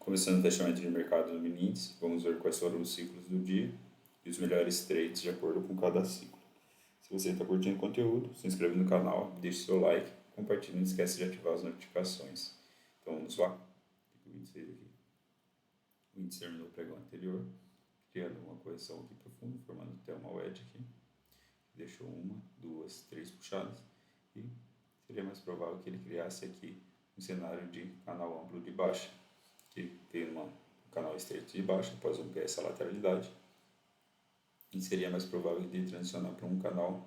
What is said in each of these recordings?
Começando o fechamento de mercado no mini índice, vamos ver quais foram os ciclos do dia e os melhores trades de acordo com cada ciclo. Se você está curtindo o conteúdo, se inscreva no canal, deixe seu like, compartilhe e não esquece de ativar as notificações. Então vamos lá. O índice fez aqui. O índice terminou o pregão anterior, criando uma correção aqui profunda, formando até uma wedge aqui. Deixou uma, duas, três puxadas e seria mais provável que ele criasse aqui um cenário de canal amplo de baixa, que tem um canal estreito de baixa após romper essa lateralidade, e seria mais provável de transicionar para um canal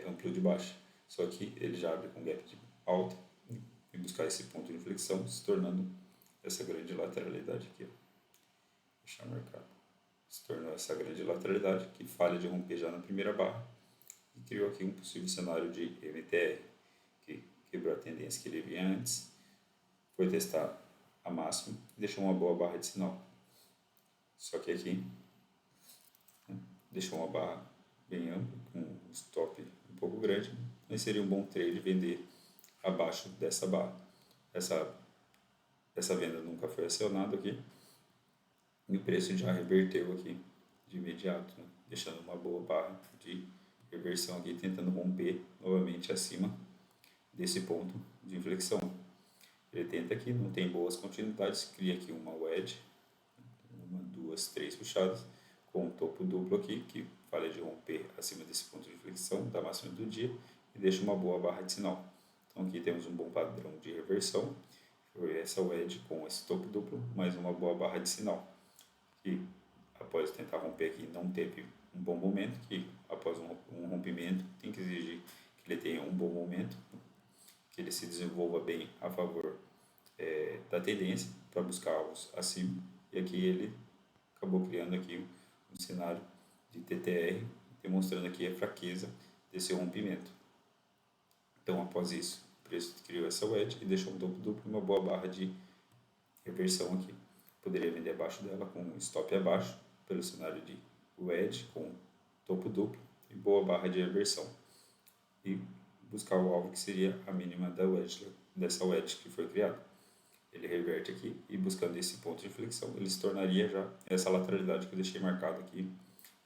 amplo de baixa. Só que ele já abre com gap de alta e buscar esse ponto de inflexão, se tornando essa grande lateralidade aqui. Fechar o mercado. Se tornou essa grande lateralidade que falha de romper já na primeira barra e criou aqui um possível cenário de MTR, que quebrou a tendência que ele vinha antes, foi testar a máxima e deixou uma boa barra de sinal. Só que aqui deixou uma barra bem ampla, com um stop um pouco grande, mas seria um bom trade vender abaixo dessa barra. Essa venda nunca foi acionada aqui e o preço já reverteu aqui de imediato, né? Deixando uma boa barra de reversão aqui, tentando romper novamente acima desse ponto de inflexão. Ele tenta aqui, não tem boas continuidades, cria aqui uma wedge, uma, duas, três puxadas, com um topo duplo aqui, que falha de romper acima desse ponto de inflexão, da máxima do dia, e deixa uma boa barra de sinal. Então aqui temos um bom padrão de reversão, foi essa wedge com esse topo duplo, mais uma boa barra de sinal, que após tentar romper aqui não teve um bom momento, que após um rompimento tem que exigir que ele tenha um bom momento, que ele se desenvolva bem a favor da tendência para buscar alvos acima, e aqui ele acabou criando aqui um cenário de TTR, demonstrando aqui a fraqueza desse rompimento. Então após isso, o preço criou essa wedge e deixou um topo duplo e uma boa barra de reversão aqui. Poderia vender abaixo dela com um stop abaixo, pelo cenário de wedge com topo duplo e boa barra de reversão, e buscar o alvo que seria a mínima da wedge, dessa wedge que foi criada. Ele reverte aqui e buscando esse ponto de inflexão, ele se tornaria já essa lateralidade que eu deixei marcado aqui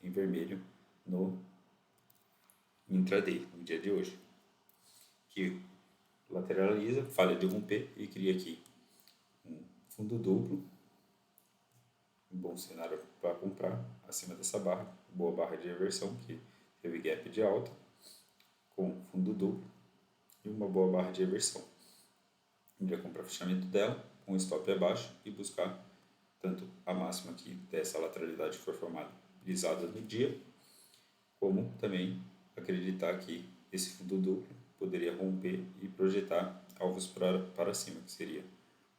em vermelho no intraday, no dia de hoje, que lateraliza, falha de romper e cria aqui um fundo duplo, um bom cenário para comprar acima dessa barra, boa barra de reversão que teve gap de alta com fundo duplo e uma boa barra de reversão. Iria comprar o fechamento dela com stop abaixo e buscar tanto a máxima aqui dessa lateralidade que foi formada brisada no dia, como também acreditar que esse fundo duplo poderia romper e projetar alvos para cima, que seria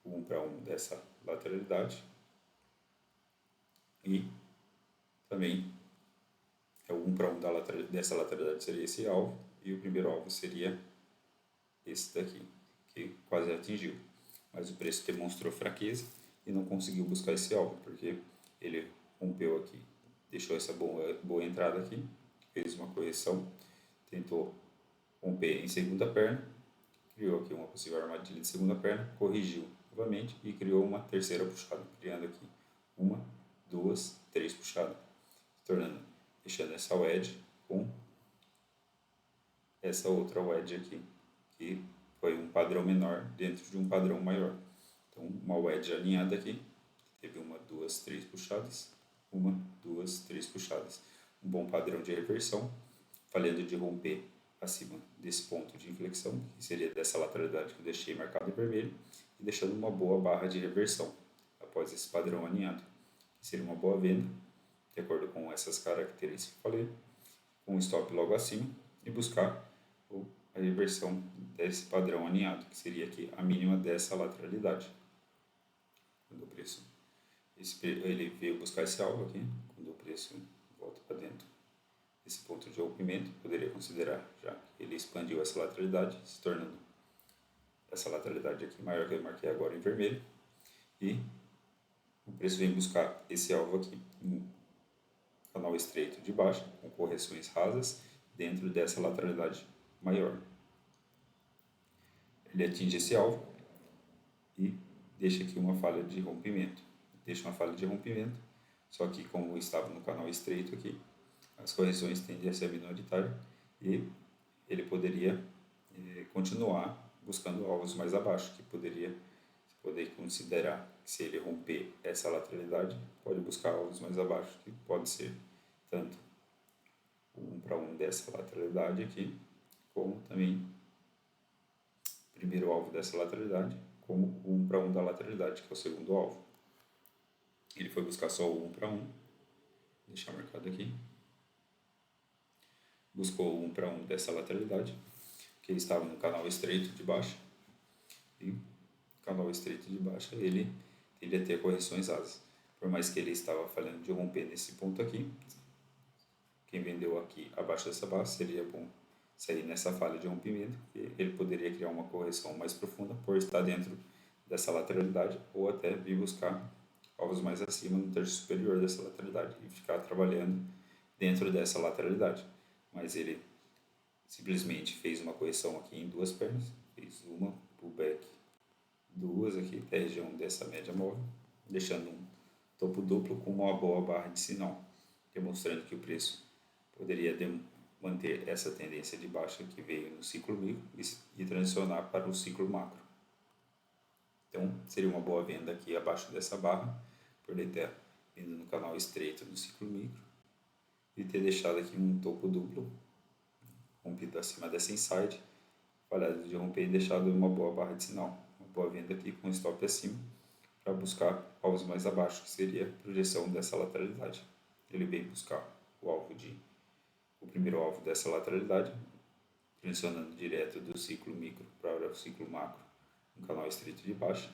o 1 para 1 dessa lateralidade e também o 1 para 1 dessa lateralidade seria esse alvo, e o primeiro alvo seria esse daqui, que quase atingiu, mas o preço demonstrou fraqueza e não conseguiu buscar esse alvo, porque ele rompeu aqui, deixou essa boa entrada aqui, fez uma correção, tentou romper em segunda perna, criou aqui uma possível armadilha de segunda perna, corrigiu novamente e criou uma terceira puxada, criando aqui uma, duas, três puxadas, deixando essa wedge com essa outra wedge aqui, que foi um padrão menor dentro de um padrão maior. Então, uma wedge alinhada aqui, teve uma, duas, três puxadas, uma, duas, três puxadas. Um bom padrão de reversão, falhando de romper acima desse ponto de inflexão, que seria dessa lateralidade que eu deixei marcado em vermelho, e deixando uma boa barra de reversão, após esse padrão alinhado, que seria uma boa venda, de acordo com essas características que eu falei, com um stop logo acima, e buscar a reversão desse padrão alinhado, que seria aqui a mínima dessa lateralidade. Quando o preço, ele veio buscar esse alvo aqui, quando o preço volta para dentro desse ponto de rompimento, poderia considerar já que ele expandiu essa lateralidade, se tornando essa lateralidade aqui maior que eu marquei agora em vermelho, e o preço vem buscar esse alvo aqui, um canal estreito de baixa, com correções rasas dentro dessa lateralidade maior. Ele atinge esse alvo e deixa aqui uma falha de rompimento. Deixa uma falha de rompimento, só que como estava no canal estreito aqui, as correções tendem a ser minoritárias e ele poderia continuar buscando alvos mais abaixo, que poder considerar que se ele romper essa lateralidade, pode buscar alvos mais abaixo, que pode ser tanto o 1 para 1 dessa lateralidade aqui, como também o primeiro alvo dessa lateralidade, como o 1 para 1 da lateralidade, que é o segundo alvo. Ele foi buscar só o 1 para 1, vou deixar marcado aqui. Buscou o 1 para 1 dessa lateralidade, que estava no canal estreito de baixa. E o canal estreito de baixa, ele tende a ter correções asas. Por mais que ele estava falhando de romper nesse ponto aqui, quem vendeu aqui abaixo dessa base seria bom sair nessa falha de rompimento, e ele poderia criar uma correção mais profunda por estar dentro dessa lateralidade, ou até vir buscar alvos mais acima no terço superior dessa lateralidade e ficar trabalhando dentro dessa lateralidade. Mas ele simplesmente fez uma correção aqui em duas pernas, fez uma pullback, duas aqui até a região dessa média móvel, deixando um topo duplo com uma boa barra de sinal, demonstrando que o preço poderia manter essa tendência de baixa que veio no ciclo micro e transicionar para o ciclo macro. Então, seria uma boa venda aqui abaixo dessa barra, por ele ter vindo no canal estreito do ciclo micro e ter deixado aqui um topo duplo, rompido acima dessa inside, falhado de romper e deixado uma boa barra de sinal. Uma boa venda aqui com stop acima, para buscar alvos mais abaixo, que seria a projeção dessa lateralidade. Ele veio buscar o primeiro alvo dessa lateralidade, transicionando direto do ciclo micro para o ciclo macro, um canal estreito de baixa.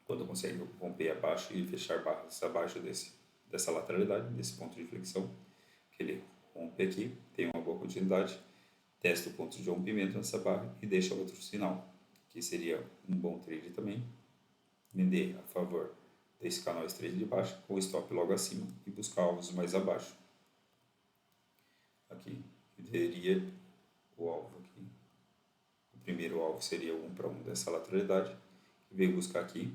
Quando consegue romper abaixo e fechar barras abaixo dessa lateralidade, desse ponto de flexão, que ele rompe aqui, tem uma boa continuidade, testa o ponto de rompimento nessa barra e deixa outro sinal, que seria um bom trade também, vender a favor desse canal estreito de baixo, com o stop logo acima e buscar alvos mais abaixo. Aqui teria o alvo aqui. O primeiro alvo seria o 1 para 1 dessa lateralidade, que veio buscar aqui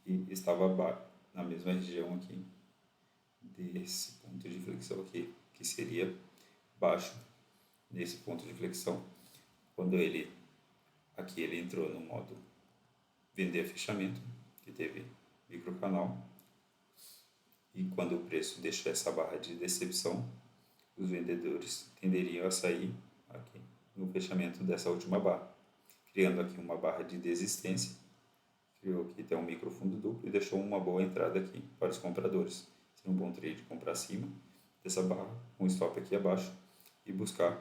e estava na mesma região aqui desse ponto de flexão aqui, que seria baixo nesse ponto de flexão. Quando ele entrou no modo vender fechamento, que teve microcanal, e quando o preço deixou essa barra de decepção, os vendedores tenderiam a sair aqui no fechamento dessa última barra, criando aqui uma barra de desistência. Criou aqui até um micro fundo duplo e deixou uma boa entrada aqui para os compradores. Seria um bom trade comprar acima dessa barra, com stop aqui abaixo, e buscar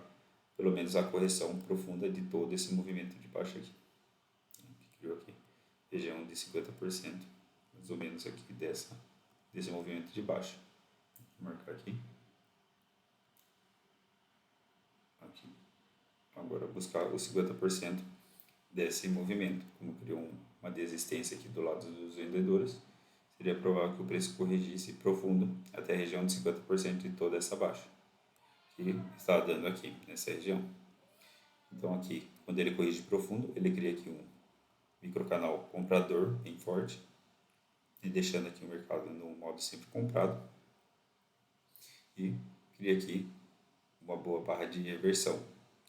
pelo menos a correção profunda de todo esse movimento de baixa aqui. Criou aqui região de 50%, mais ou menos aqui desse movimento de baixa. Vou marcar aqui. Agora buscar os 50% desse movimento. Como criou uma desistência aqui do lado dos vendedores, seria provável que o preço corrigisse profundo até a região de 50% de toda essa baixa, que está dando aqui nessa região. Então aqui, quando ele corrige profundo, ele cria aqui um microcanal comprador bem forte, e deixando aqui o mercado no modo sempre comprado, e cria aqui uma boa barra de reversão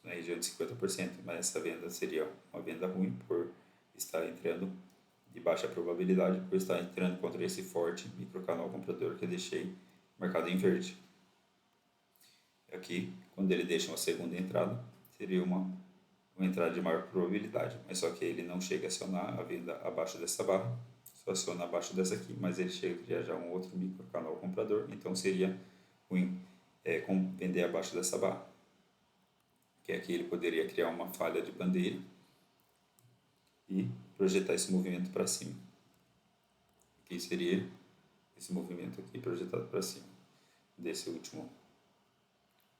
na região de 50%, mas essa venda seria uma venda ruim por estar entrando de baixa probabilidade, por estar entrando contra esse forte microcanal comprador que eu deixei marcado em verde. Aqui, quando ele deixa uma segunda entrada, seria uma entrada de maior probabilidade, mas só que ele não chega a acionar a venda abaixo dessa barra, só aciona abaixo dessa aqui, mas ele chega a criar já um outro microcanal comprador, então seria ruim vender abaixo dessa barra, que aqui ele poderia criar uma falha de bandeira e projetar esse movimento para cima. Aqui seria esse movimento aqui projetado para cima, desse último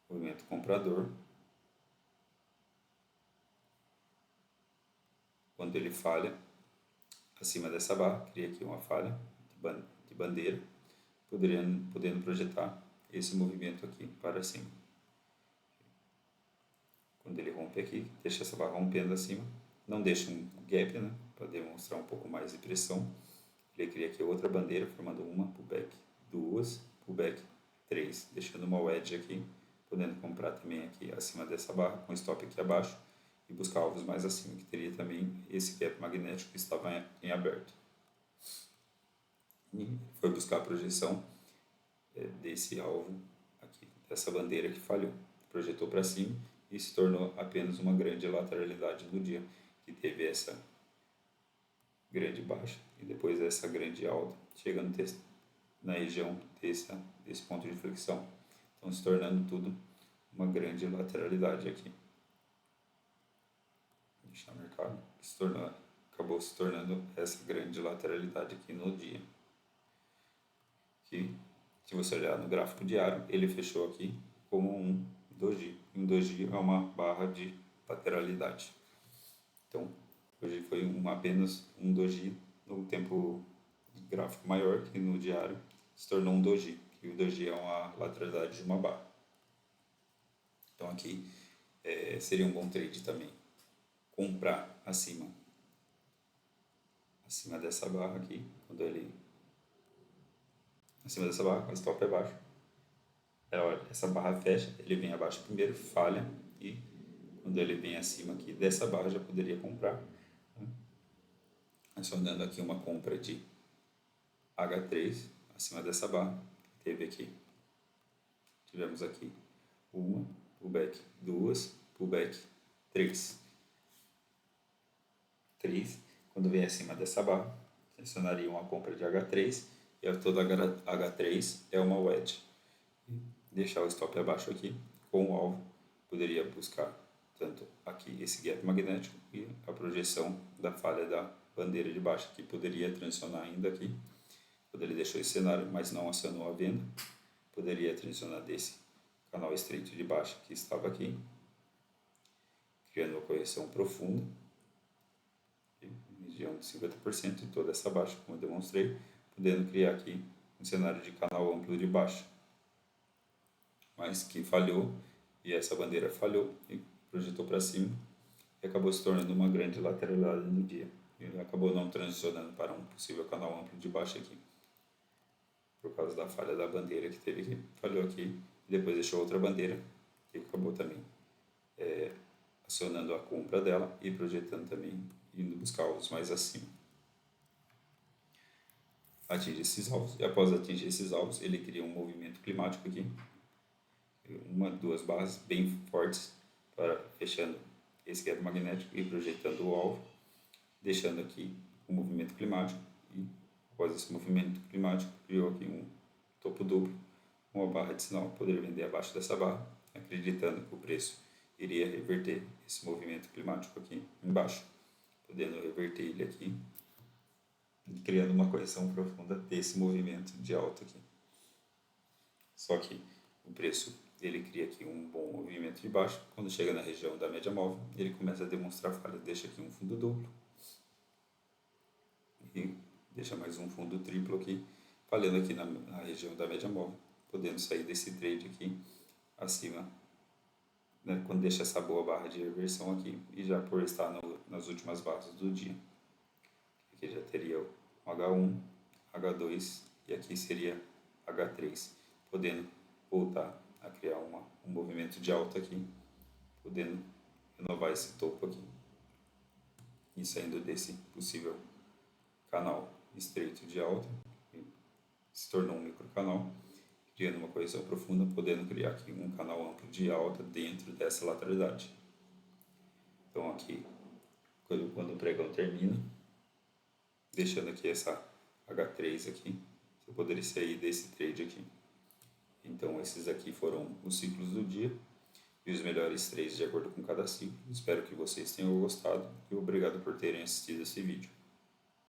movimento comprador. Quando ele falha acima dessa barra, cria aqui uma falha de bandeira, podendo projetar esse movimento aqui para cima. Quando ele rompe aqui, deixa essa barra rompendo acima, não deixa um gap, né, para demonstrar um pouco mais de pressão. Ele cria aqui outra bandeira, formando uma pullback, duas pullback, três, deixando uma wedge aqui, podendo comprar também aqui acima dessa barra, com stop aqui abaixo, e buscar alvos mais acima, que teria também esse gap magnético que estava em aberto. E foi buscar a projeção desse alvo aqui, dessa bandeira que falhou. Projetou para cima e se tornou apenas uma grande lateralidade no dia, que teve essa grande baixa e depois essa grande alta, chegando na região desse ponto de flexão. Então, se tornando tudo uma grande lateralidade aqui. Deixar marcado, acabou se tornando essa grande lateralidade aqui no dia. Que, se você olhar no gráfico diário, ele fechou aqui como um doji. Um doji é uma barra de lateralidade. Então, hoje foi apenas um doji no tempo gráfico maior, que no diário se tornou um doji, que o doji é uma lateralidade de uma barra. Então aqui seria um bom trade também comprar acima dessa barra aqui, quando ele acima dessa barra, o stop é baixo. Essa barra fecha, ele vem abaixo primeiro, falha, e quando ele vem acima aqui dessa barra já poderia comprar. Acionando aqui uma compra de H3 acima dessa barra, tivemos aqui uma pullback, duas pullback, três. Quando vem acima dessa barra, acionaria uma compra de H3 e toda H3 é uma wedge. Deixar o stop abaixo aqui com o alvo, poderia buscar tanto aqui esse gap magnético e a projeção da falha da bandeira de baixa, que poderia transicionar ainda aqui, quando ele deixou esse cenário, mas não acionou a venda, poderia transicionar desse canal estreito de baixa que estava aqui, criando uma correção profunda, região de 50% em toda essa baixa, como eu demonstrei, podendo criar aqui um cenário de canal amplo de baixa, mas que falhou, e essa bandeira falhou e projetou para cima e acabou se tornando uma grande lateralidade no dia. Ele acabou não transicionando para um possível canal amplo de baixa aqui, por causa da falha da bandeira que teve aqui, falhou aqui, e depois deixou outra bandeira, que acabou também acionando a compra dela e projetando também, indo buscar alvos mais acima. Atinge esses alvos, e após atingir esses alvos, ele cria um movimento climático aqui, duas barras bem fortes, fechando esse gap magnético e projetando o alvo, deixando aqui o movimento climático, e após esse movimento climático criou aqui um topo duplo, uma barra de sinal, poder vender abaixo dessa barra, acreditando que o preço iria reverter esse movimento climático aqui embaixo, podendo reverter ele aqui, criando uma correção profunda desse movimento de alta aqui. Só que o preço ele cria aqui um bom movimento de baixo, quando chega na região da média móvel, ele começa a demonstrar falha, deixa aqui um fundo duplo, e deixa mais um fundo triplo aqui, falhando aqui na região da média móvel, podendo sair desse trade aqui acima, né, quando deixa essa boa barra de reversão aqui, e já por estar nas últimas barras do dia. Aqui já teria o H1, H2 e aqui seria H3, podendo voltar a criar um movimento de alta aqui, podendo renovar esse topo aqui e saindo desse possível canal estreito de alta, que se tornou um microcanal, criando uma correção profunda, podendo criar aqui um canal amplo de alta dentro dessa lateralidade. Então aqui, quando o pregão termina, deixando aqui essa H3 aqui, você poderia sair desse trade aqui. Então esses aqui foram os ciclos do dia e os melhores trades de acordo com cada ciclo. Espero que vocês tenham gostado e obrigado por terem assistido esse vídeo.